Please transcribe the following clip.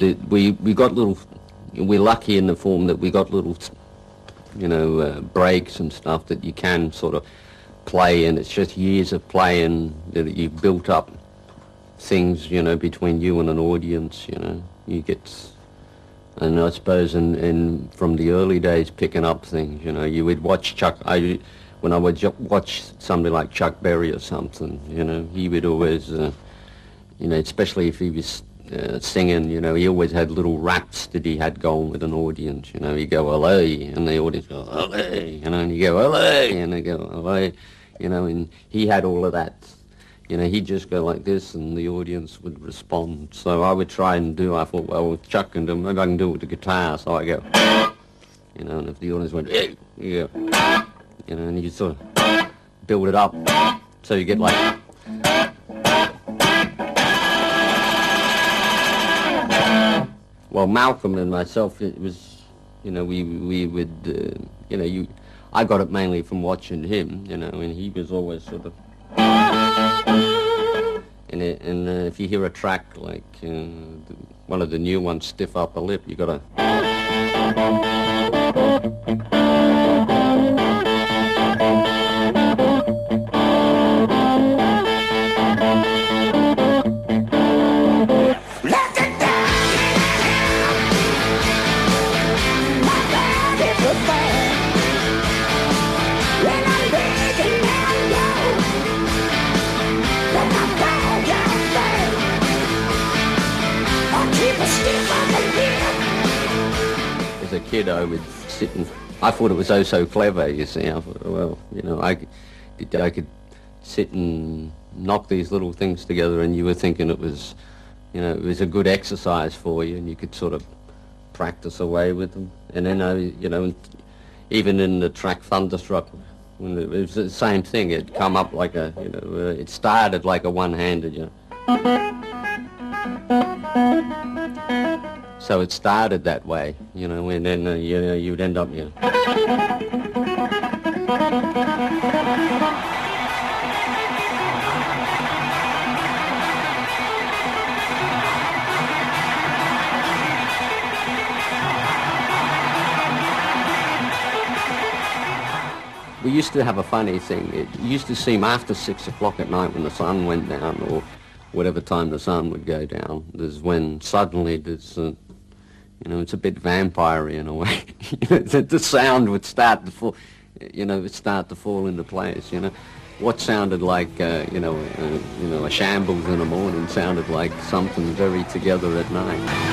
We got little. We're lucky in the form that we got little, breaks and stuff that you can sort of play, and it's just years of playing that you've built up things, between you and an audience. You get, and I suppose, and from the early days picking up things, you would watch when I would watch somebody like Chuck Berry or something, he would always, especially if he was singing, he always had little raps that he had going with an audience, he'd go, "Hello," and the audience go, "Hello," and you go, "Hello," and they go, "Hello," and he had all of that. He'd just go like this, and the audience would respond. So I would try and I thought, well, with Chuck can do, maybe I can do it with the guitar. So I go, and if the audience went, "Hey," you go, and you sort of build it up. So you get like... Well, Malcolm and myself, it was, we would, I got it mainly from watching him, and he was always sort of... And if you hear a track like one of the new ones, Stiff Upper Lip, you got to... As a kid, I would sit and... I thought it was oh so clever, you see. I thought, well, I could sit and knock these little things together, and you were thinking it was, it was a good exercise for you, and you could sort of practice away with them. And then, even in the track Thunderstruck, when it was the same thing. It'd come up like a, it started like a one-handed, So it started that way, and then, you'd end up, We used to have a funny thing. It used to seem after 6 o'clock at night when the sun went down, or whatever time the sun would go down, there's when suddenly there's, it's a bit vampire-y in a way. The sound would start to fall, into place, What sounded like, a shambles in the morning sounded like something very together at night.